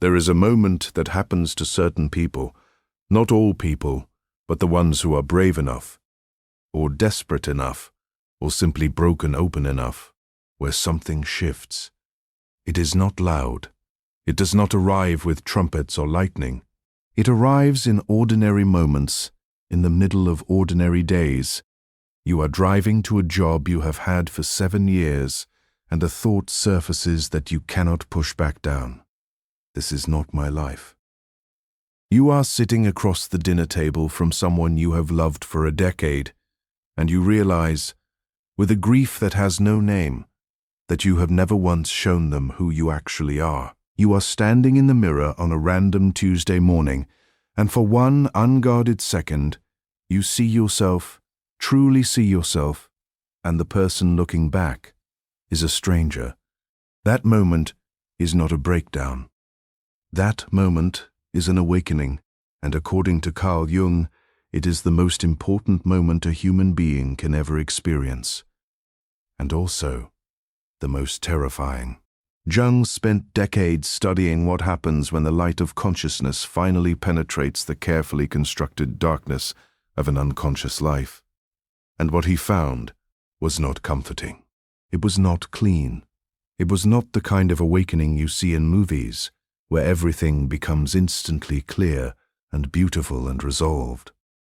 There is a moment that happens to certain people, not all people, but the ones who are brave enough, or desperate enough, or simply broken open enough, where something shifts. It is not loud. It does not arrive with trumpets or lightning. It arrives in ordinary moments, in the middle of ordinary days. You are driving to a job you have had for 7 years, and a thought surfaces that you cannot push back down. This is not my life. You are sitting across the dinner table from someone you have loved for a decade, and you realize, with a grief that has no name, that you have never once shown them who you actually are. You are standing in the mirror on a random Tuesday morning, and for one unguarded second, you see yourself, truly see yourself, and the person looking back is a stranger. That moment is not a breakdown. That moment is an awakening, and according to Carl Jung, it is the most important moment a human being can ever experience, and also the most terrifying. Jung spent decades studying what happens when the light of consciousness finally penetrates the carefully constructed darkness of an unconscious life. And what he found was not comforting. It was not clean. It was not the kind of awakening you see in movies, where everything becomes instantly clear and beautiful and resolved.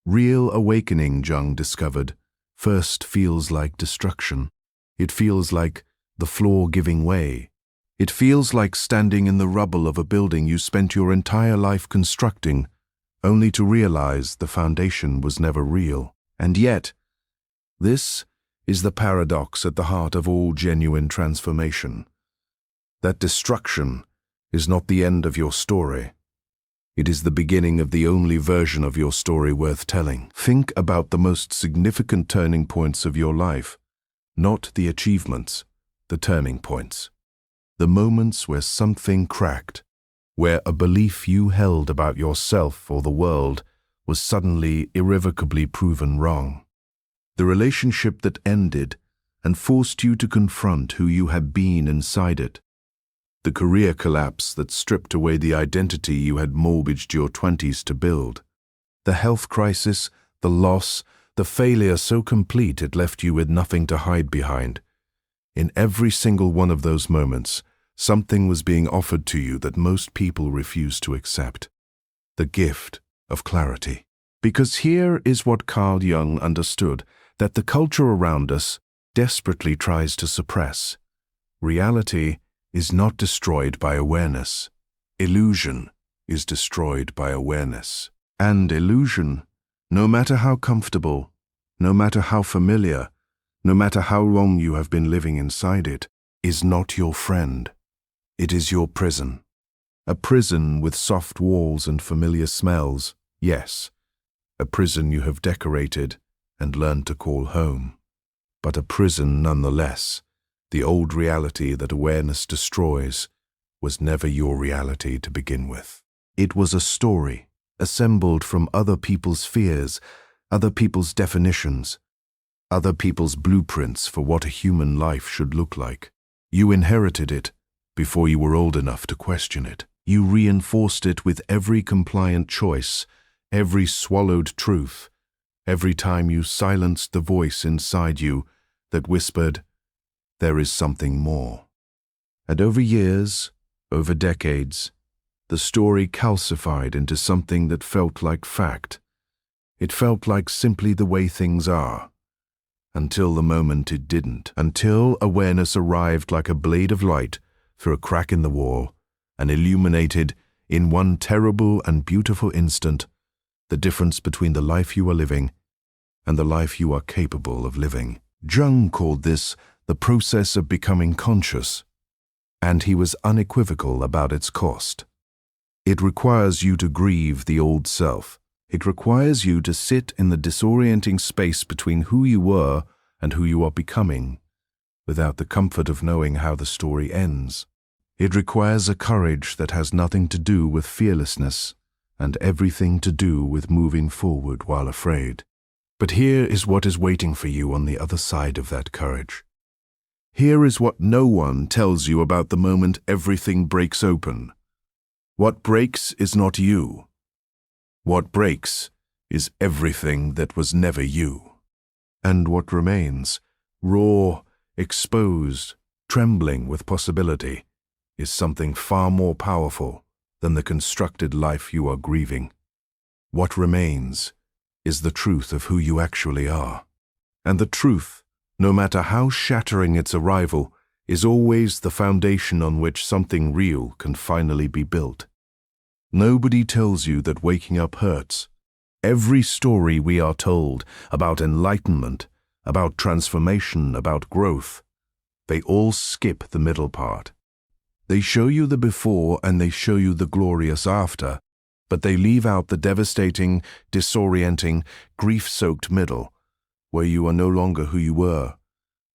Real awakening, Jung discovered, first feels like destruction. It feels like the floor giving way. It feels like standing in the rubble of a building you spent your entire life constructing, only to realize the foundation was never real. And yet, this is the paradox at the heart of all genuine transformation. That destruction is not the end of your story. It is the beginning of the only version of your story worth telling. Think about the most significant turning points of your life, not the achievements, the turning points. The moments where something cracked, where a belief you held about yourself or the world was suddenly irrevocably proven wrong. The relationship that ended and forced you to confront who you had been inside it. The career collapse that stripped away the identity you had mortgaged your 20s to build. The health crisis, the loss, the failure so complete it left you with nothing to hide behind. In every single one of those moments, something was being offered to you that most people refuse to accept. The gift of clarity. Because here is what Carl Jung understood, that the culture around us desperately tries to suppress. Reality is not destroyed by awareness. Illusion is destroyed by awareness. And illusion, no matter how comfortable, no matter how familiar, no matter how long you have been living inside it, is not your friend. It is your prison. A prison with soft walls and familiar smells, yes. A prison you have decorated and learned to call home. But a prison nonetheless. The old reality that awareness destroys was never your reality to begin with. It was a story, assembled from other people's fears, other people's definitions, other people's blueprints for what a human life should look like. You inherited it before you were old enough to question it. You reinforced it with every compliant choice, every swallowed truth, every time you silenced the voice inside you that whispered, "There is something more." And over years, over decades, the story calcified into something that felt like fact. It felt like simply the way things are. Until the moment it didn't. Until awareness arrived like a blade of light through a crack in the wall and illuminated, in one terrible and beautiful instant, the difference between the life you are living and the life you are capable of living. Jung called this the process of becoming conscious, and he was unequivocal about its cost. It requires you to grieve the old self. It requires you to sit in the disorienting space between who you were and who you are becoming, without the comfort of knowing how the story ends. It requires a courage that has nothing to do with fearlessness and everything to do with moving forward while afraid. But here is what is waiting for you on the other side of that courage. Here is what no one tells you about the moment everything breaks open. What breaks is not you. What breaks is everything that was never you. And what remains, raw, exposed, trembling with possibility, is something far more powerful than the constructed life you are grieving. What remains is the truth of who you actually are. And the truth, no matter how shattering its arrival, is always the foundation on which something real can finally be built. Nobody tells you that waking up hurts. Every story we are told about enlightenment, about transformation, about growth, they all skip the middle part. They show you the before and they show you the glorious after, but they leave out the devastating, disorienting, grief-soaked middle, where you are no longer who you were,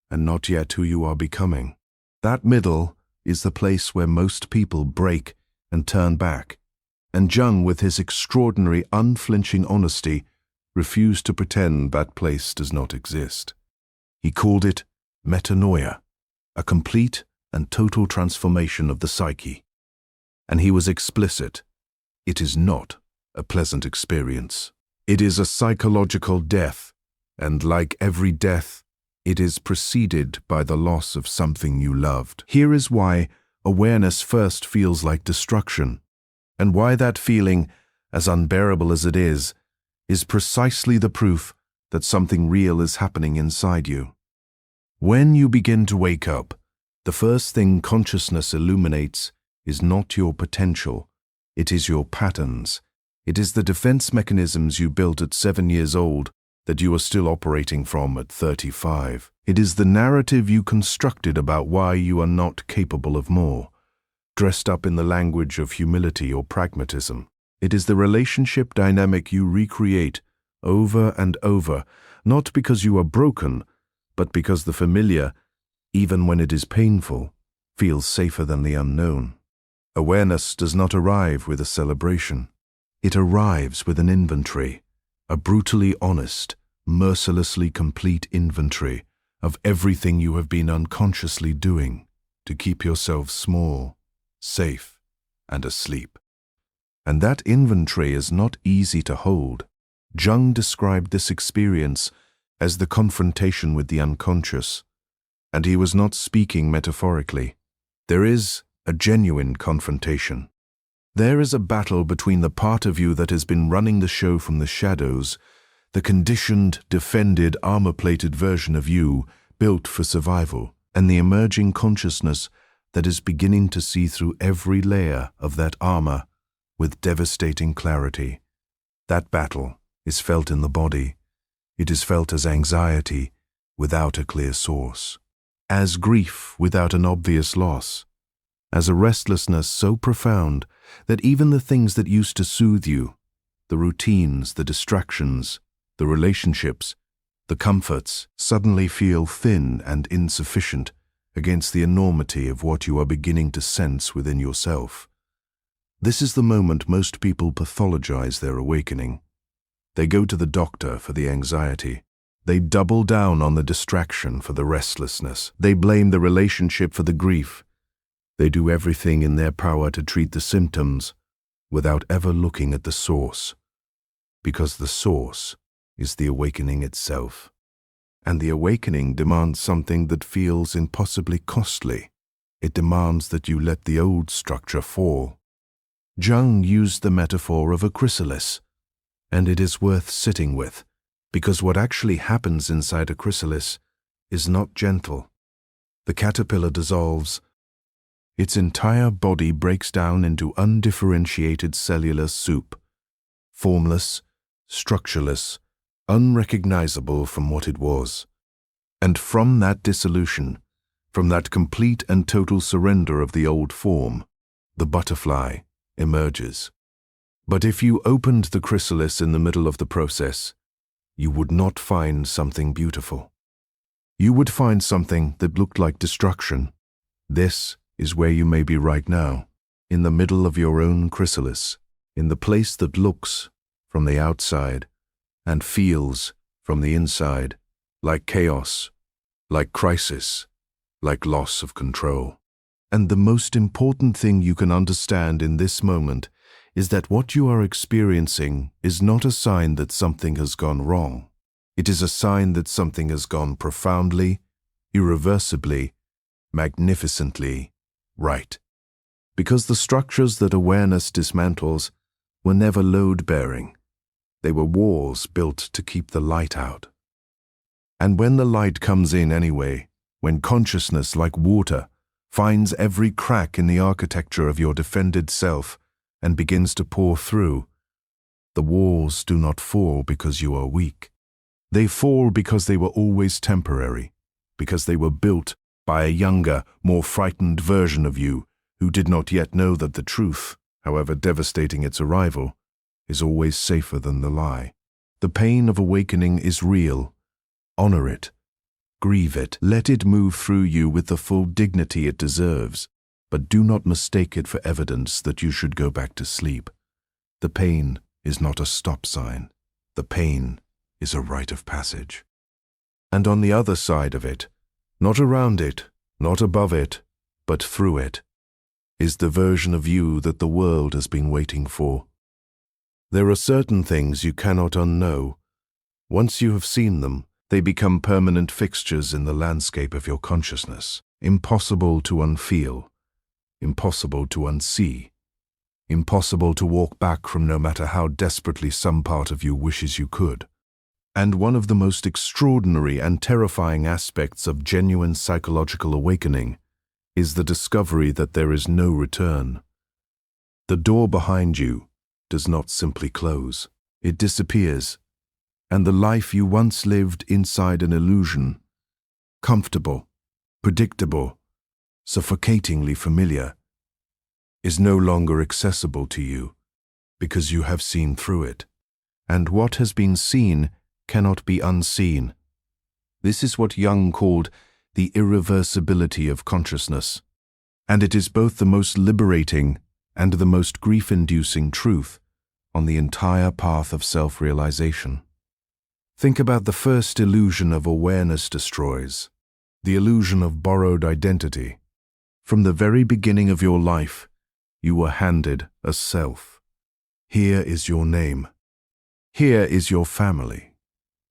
and not yet who you are becoming. That middle is the place where most people break and turn back, and Jung, with his extraordinary, unflinching honesty, refused to pretend that place does not exist. He called it metanoia, a complete and total transformation of the psyche. And he was explicit. It is not a pleasant experience. It is a psychological death, and like every death, it is preceded by the loss of something you loved. Here is why awareness first feels like destruction, and why that feeling, as unbearable as it is precisely the proof that something real is happening inside you. When you begin to wake up, the first thing consciousness illuminates is not your potential, it is your patterns. It is the defense mechanisms you built at 7 years old that you are still operating from at 35. It is the narrative you constructed about why you are not capable of more, dressed up in the language of humility or pragmatism. It is the relationship dynamic you recreate over and over, not because you are broken, but because the familiar, even when it is painful, feels safer than the unknown. Awareness does not arrive with a celebration. It arrives with an inventory, a brutally honest, mercilessly complete inventory of everything you have been unconsciously doing to keep yourself small, safe, and asleep. And that inventory is not easy to hold. Jung described this experience as the confrontation with the unconscious, and he was not speaking metaphorically. There is a genuine confrontation. There is a battle between the part of you that has been running the show from the shadows, the conditioned, defended, armor-plated version of you built for survival, and the emerging consciousness that is beginning to see through every layer of that armor with devastating clarity. That battle is felt in the body. It is felt as anxiety without a clear source, as grief without an obvious loss, as a restlessness so profound that even the things that used to soothe you, the routines, the distractions, the relationships, the comforts, suddenly feel thin and insufficient against the enormity of what you are beginning to sense within yourself. This is the moment most people pathologize their awakening. They go to the doctor for the anxiety. They double down on the distraction for the restlessness. They blame the relationship for the grief. They do everything in their power to treat the symptoms without ever looking at the source, because the source is the awakening itself. And the awakening demands something that feels impossibly costly. It demands that you let the old structure fall. Jung used the metaphor of a chrysalis, and it is worth sitting with, because what actually happens inside a chrysalis is not gentle. The caterpillar dissolves. Its entire body breaks down into undifferentiated cellular soup, formless, structureless, unrecognizable from what it was. And from that dissolution, from that complete and total surrender of the old form, the butterfly emerges. But if you opened the chrysalis in the middle of the process, you would not find something beautiful. You would find something that looked like destruction. This is where you may be right now, in the middle of your own chrysalis, in the place that looks from the outside and feels from the inside like chaos, like crisis, like loss of control. And the most important thing you can understand in this moment is that what you are experiencing is not a sign that something has gone wrong. It is a sign that something has gone profoundly, irreversibly, magnificently right. Because the structures that awareness dismantles were never load-bearing. They were walls built to keep the light out. And when the light comes in anyway, when consciousness, like water, finds every crack in the architecture of your defended self and begins to pour through, the walls do not fall because you are weak. They fall because they were always temporary, because they were built by a younger, more frightened version of you who did not yet know that the truth, however devastating its arrival, is always safer than the lie. The pain of awakening is real. Honor it. Grieve it. Let it move through you with the full dignity it deserves, but do not mistake it for evidence that you should go back to sleep. The pain is not a stop sign. The pain is a rite of passage. And on the other side of it, not around it, not above it, but through it, is the version of you that the world has been waiting for. There are certain things you cannot unknow. Once you have seen them, they become permanent fixtures in the landscape of your consciousness, impossible to unfeel, impossible to unsee, impossible to walk back from no matter how desperately some part of you wishes you could. And one of the most extraordinary and terrifying aspects of genuine psychological awakening is the discovery that there is no return. The door behind you does not simply close, it disappears, and the life you once lived inside an illusion, comfortable, predictable, suffocatingly familiar, is no longer accessible to you because you have seen through it. And what has been seen cannot be unseen. This is what Jung called the irreversibility of consciousness, and it is both the most liberating and the most grief-inducing truth on the entire path of self-realization. Think about the first illusion of awareness destroys, the illusion of borrowed identity. From the very beginning of your life, you were handed a self. Here is your name. Here is your family.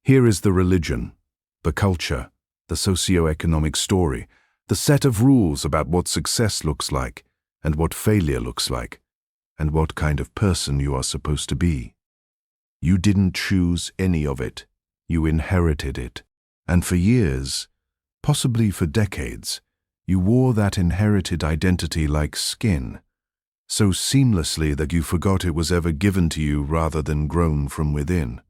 Here is the religion, the culture, the socio-economic story, the set of rules about what success looks like and what failure looks like, and what kind of person you are supposed to be. You didn't choose any of it. You inherited it. And for years, possibly for decades, you wore that inherited identity like skin, so seamlessly that you forgot it was ever given to you rather than grown from within.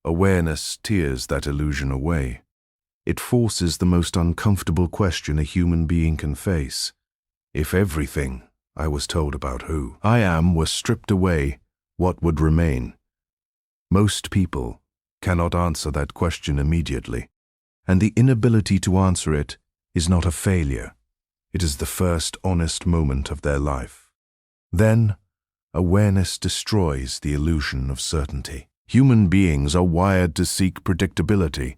Awareness tears that illusion away. It forces the most uncomfortable question a human being can face. If everything I was told about who I am were stripped away, what would remain? Most people cannot answer that question immediately, and the inability to answer it is not a failure. It is the first honest moment of their life. Then, awareness destroys the illusion of certainty. Human beings are wired to seek predictability.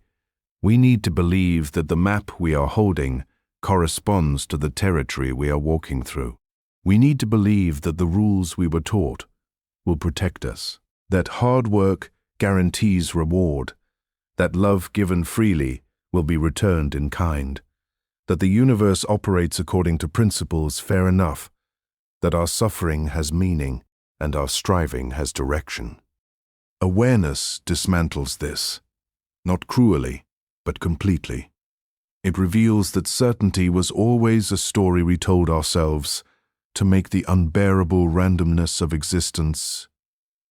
We need to believe that the map we are holding corresponds to the territory we are walking through. We need to believe that the rules we were taught will protect us, that hard work guarantees reward, that love given freely will be returned in kind, that the universe operates according to principles fair enough, that our suffering has meaning and our striving has direction. Awareness dismantles this, not cruelly, but completely. It reveals that certainty was always a story we told ourselves to make the unbearable randomness of existence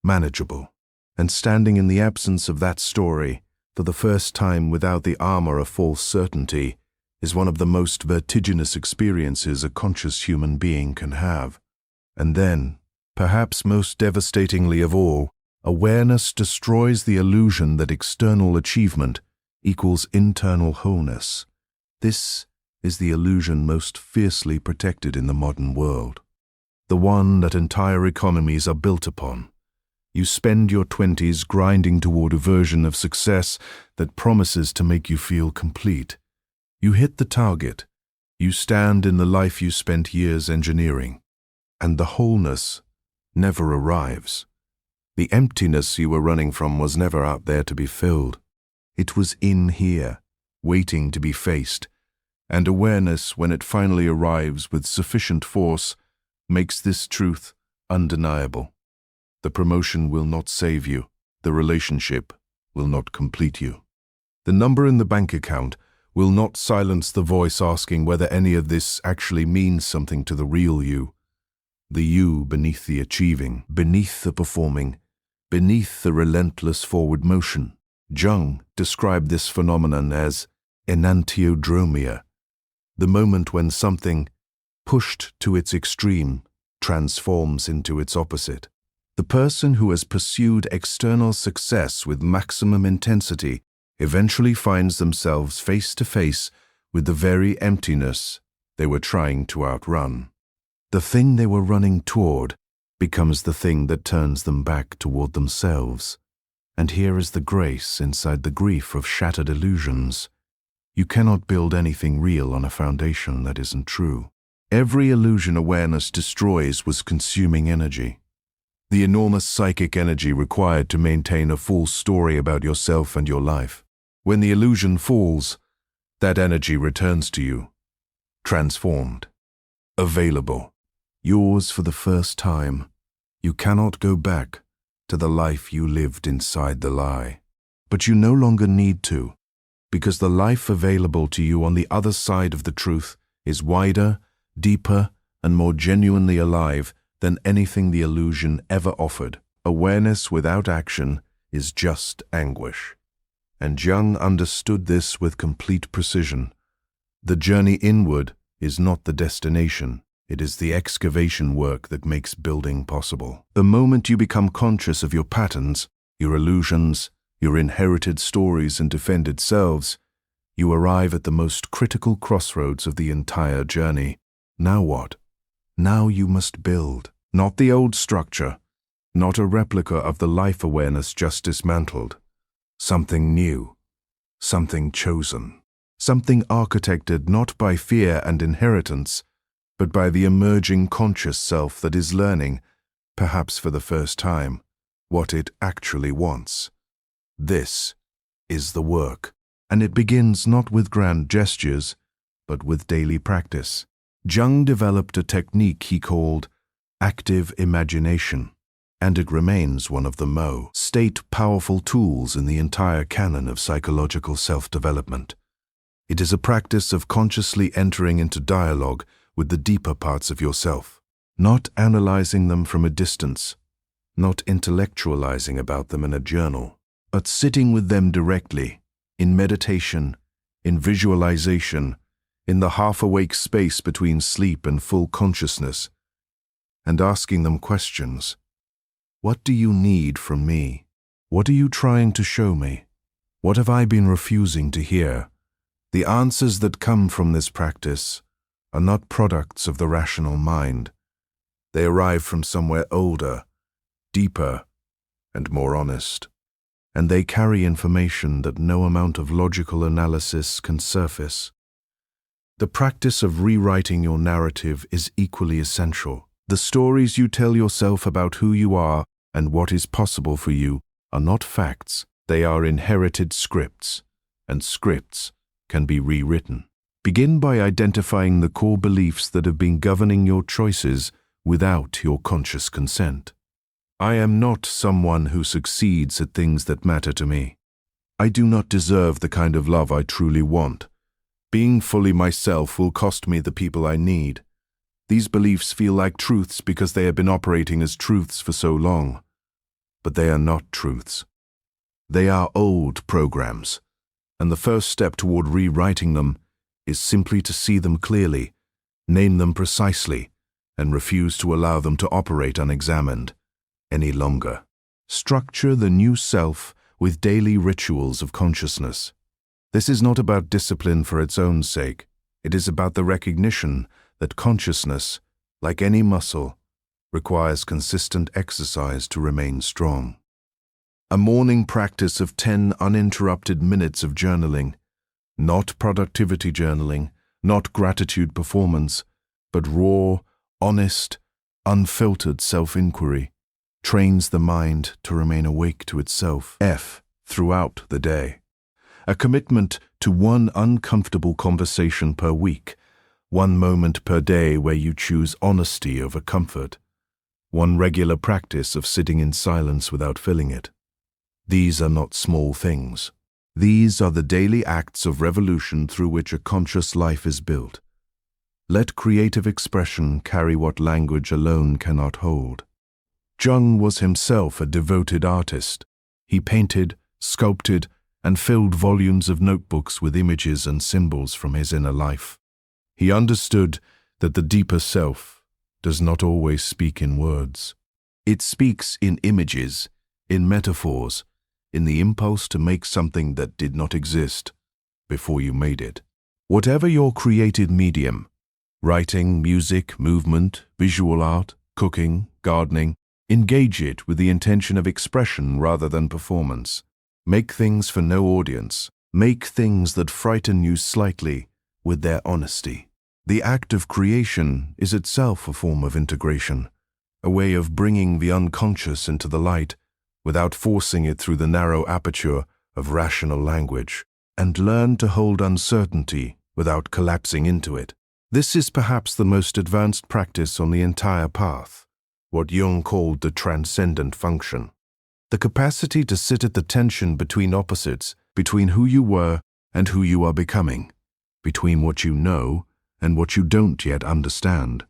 manageable. And standing in the absence of that story, for the first time without the armor of false certainty, is one of the most vertiginous experiences a conscious human being can have. And then, perhaps most devastatingly of all, awareness destroys the illusion that external achievement equals internal wholeness. This is the illusion most fiercely protected in the modern world, the one that entire economies are built upon. You spend your 20s grinding toward a version of success that promises to make you feel complete. You hit the target, You stand in the life you spent years engineering, and the wholeness never arrives. The emptiness you were running from was never out there to be filled. It was in here, waiting to be faced, and awareness, when it finally arrives with sufficient force, makes this truth undeniable. The promotion will not save you. The relationship will not complete you. The number in the bank account will not silence the voice asking whether any of this actually means something to the real you. The you beneath the achieving, beneath the performing, beneath the relentless forward motion. Jung described this phenomenon as enantiodromia, the moment when something, pushed to its extreme, transforms into its opposite. The person who has pursued external success with maximum intensity eventually finds themselves face to face with the very emptiness they were trying to outrun. The thing they were running toward becomes the thing that turns them back toward themselves. And here is the grace inside the grief of shattered illusions. You cannot build anything real on a foundation that isn't true. Every illusion awareness destroys was consuming energy. The enormous psychic energy required to maintain a full story about yourself and your life. When the illusion falls, that energy returns to you, transformed, available, yours for the first time. You cannot go back to the life you lived inside the lie. But you no longer need to, because the life available to you on the other side of the truth is wider, deeper, and more genuinely alive than anything the illusion ever offered. Awareness without action is just anguish. And Jung understood this with complete precision. The journey inward is not the destination. It is the excavation work that makes building possible. The moment you become conscious of your patterns, your illusions, your inherited stories and defended selves, you arrive at the most critical crossroads of the entire journey. Now what? Now you must build. Not the old structure, not a replica of the life awareness just dismantled. Something new, something chosen, something architected not by fear and inheritance, but by the emerging conscious self that is learning, perhaps for the first time, what it actually wants. This is the work, and it begins not with grand gestures, but with daily practice. Jung developed a technique he called active imagination, and it remains one of the most powerful tools in the entire canon of psychological self-development. It is a practice of consciously entering into dialogue with the deeper parts of yourself, not analyzing them from a distance, not intellectualizing about them in a journal, but sitting with them directly, in meditation, in visualization, in the half-awake space between sleep and full consciousness, and asking them questions. What do you need from me? What are you trying to show me? What have I been refusing to hear? The answers that come from this practice are not products of the rational mind. They arrive from somewhere older, deeper, and more honest. And they carry information that no amount of logical analysis can surface. The practice of rewriting your narrative is equally essential. The stories you tell yourself about who you are and what is possible for you are not facts. They are inherited scripts, and scripts can be rewritten. Begin by identifying the core beliefs that have been governing your choices without your conscious consent. I am not someone who succeeds at things that matter to me. I do not deserve the kind of love I truly want. Being fully myself will cost me the people I need. These beliefs feel like truths because they have been operating as truths for so long. But they are not truths. They are old programs, and the first step toward rewriting them is simply to see them clearly, name them precisely, and refuse to allow them to operate unexamined any longer. Structure the new self with daily rituals of consciousness. This is not about discipline for its own sake. It is about the recognition that consciousness, like any muscle, requires consistent exercise to remain strong. A morning practice of 10 uninterrupted minutes of journaling, not productivity journaling, not gratitude performance, but raw, honest, unfiltered self-inquiry, trains the mind to remain awake to itself. Throughout the day. A commitment to one uncomfortable conversation per week, one moment per day where you choose honesty over comfort, one regular practice of sitting in silence without filling it. These are not small things. These are the daily acts of revolution through which a conscious life is built. Let creative expression carry what language alone cannot hold. Jung was himself a devoted artist. He painted, sculpted, and filled volumes of notebooks with images and symbols from his inner life. He understood that the deeper self does not always speak in words. It speaks in images, in metaphors, in the impulse to make something that did not exist before you made it. Whatever your creative medium, writing, music, movement, visual art, cooking, gardening, engage it with the intention of expression rather than performance. Make things for no audience. Make things that frighten you slightly with their honesty. The act of creation is itself a form of integration, a way of bringing the unconscious into the light without forcing it through the narrow aperture of rational language, and learn to hold uncertainty without collapsing into it. This is perhaps the most advanced practice on the entire path, what Jung called the transcendent function. The capacity to sit at the tension between opposites, between who you were and who you are becoming, between what you know and what you don't yet understand,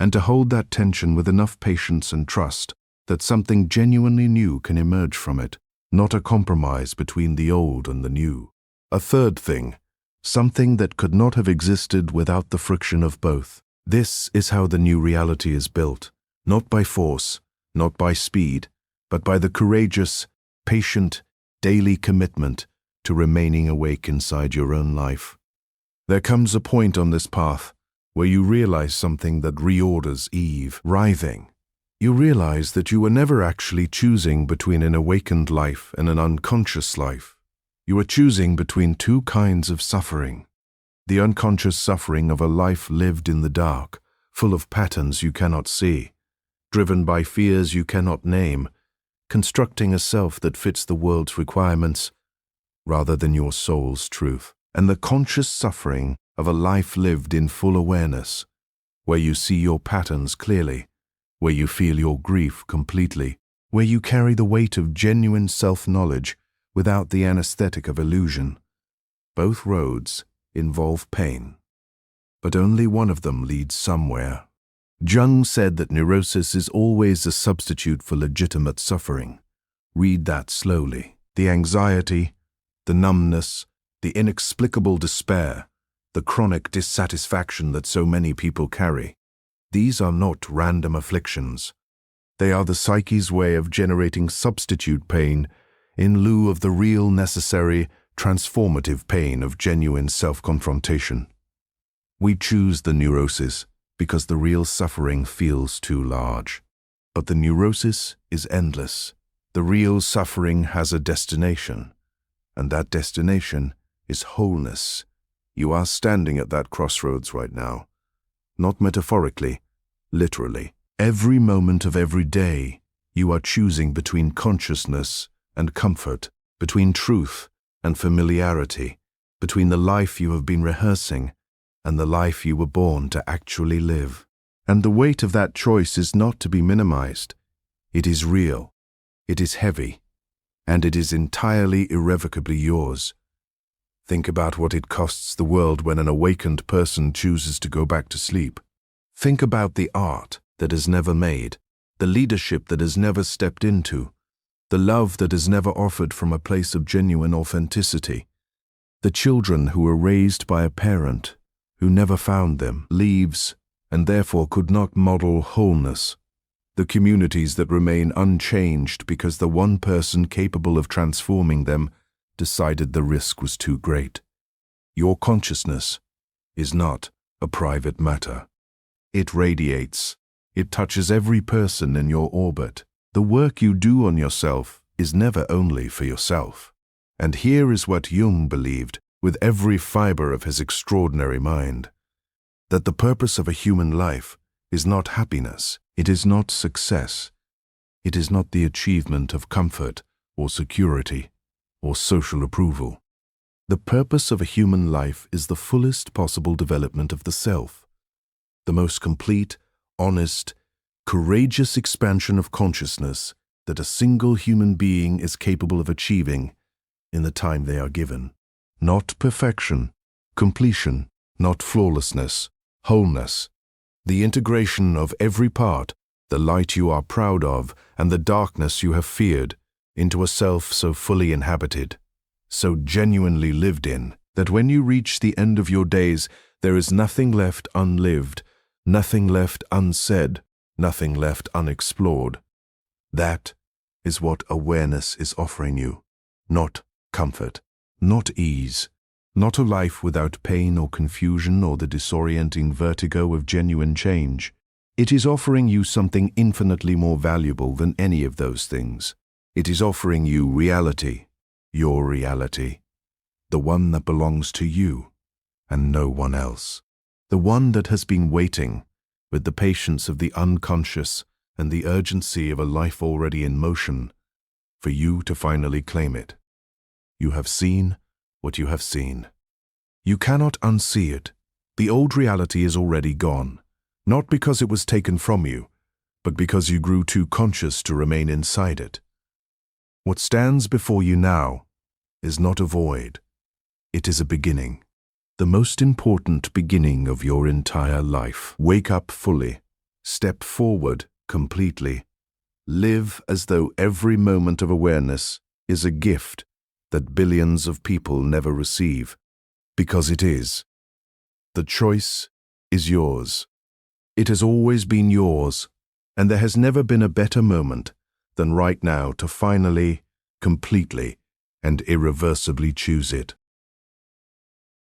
and to hold that tension with enough patience and trust that something genuinely new can emerge from it, not a compromise between the old and the new. A third thing, something that could not have existed without the friction of both. This is how the new reality is built, not by force, not by speed, but by the courageous, patient, daily commitment to remaining awake inside your own life. There comes a point on this path where you realize something that reorders Eve, writhing. You realize that you were never actually choosing between an awakened life and an unconscious life. You are choosing between two kinds of suffering. The unconscious suffering of a life lived in the dark, full of patterns you cannot see, driven by fears you cannot name, constructing a self that fits the world's requirements rather than your soul's truth. And the conscious suffering of a life lived in full awareness, where you see your patterns clearly, where you feel your grief completely, where you carry the weight of genuine self-knowledge without the anesthetic of illusion. Both roads involve pain, but only one of them leads somewhere. Jung said that neurosis is always a substitute for legitimate suffering. Read that slowly. The anxiety, the numbness, the inexplicable despair, the chronic dissatisfaction that so many people carry. These are not random afflictions. They are the psyche's way of generating substitute pain in lieu of the real, necessary, transformative pain of genuine self-confrontation. We choose the neurosis because the real suffering feels too large. But the neurosis is endless. The real suffering has a destination, and that destination is wholeness. You are standing at that crossroads right now. Not metaphorically, literally. Every moment of every day, you are choosing between consciousness and comfort, between truth and familiarity, between the life you have been rehearsing and the life you were born to actually live. And the weight of that choice is not to be minimized. It is real, it is heavy, and it is entirely irrevocably yours. Think about what it costs the world when an awakened person chooses to go back to sleep. Think about the art that is never made, the leadership that is never stepped into, the love that is never offered from a place of genuine authenticity, the children who were raised by a parent who never found them, leaves, and therefore could not model wholeness, the communities that remain unchanged because the one person capable of transforming them decided the risk was too great. Your consciousness is not a private matter. It radiates. It touches every person in your orbit. The work you do on yourself is never only for yourself. And here is what Jung believed. with every fiber of his extraordinary mind, that the purpose of a human life is not happiness, it is not success, it is not the achievement of comfort or security or social approval. The purpose of a human life is the fullest possible development of the self, the most complete, honest, courageous expansion of consciousness that a single human being is capable of achieving in the time they are given. Not perfection, completion, not flawlessness, wholeness. The integration of every part, the light you are proud of and the darkness you have feared, into a self so fully inhabited, so genuinely lived in, that when you reach the end of your days, there is nothing left unlived, nothing left unsaid, nothing left unexplored. That is what awareness is offering you. Not comfort, not ease, not a life without pain or confusion or the disorienting vertigo of genuine change. It is offering you something infinitely more valuable than any of those things. It is offering you reality, your reality, the one that belongs to you and no one else, the one that has been waiting with the patience of the unconscious and the urgency of a life already in motion for you to finally claim it. You have seen what you have seen. You cannot unsee it. The old reality is already gone, not because it was taken from you, but because you grew too conscious to remain inside it. What stands before you now is not a void. It is a beginning, the most important beginning of your entire life. Wake up fully, step forward completely, live as though every moment of awareness is a gift that billions of people never receive, because it is. The choice is yours. It has always been yours, and there has never been a better moment than right now to finally, completely, and irreversibly choose it.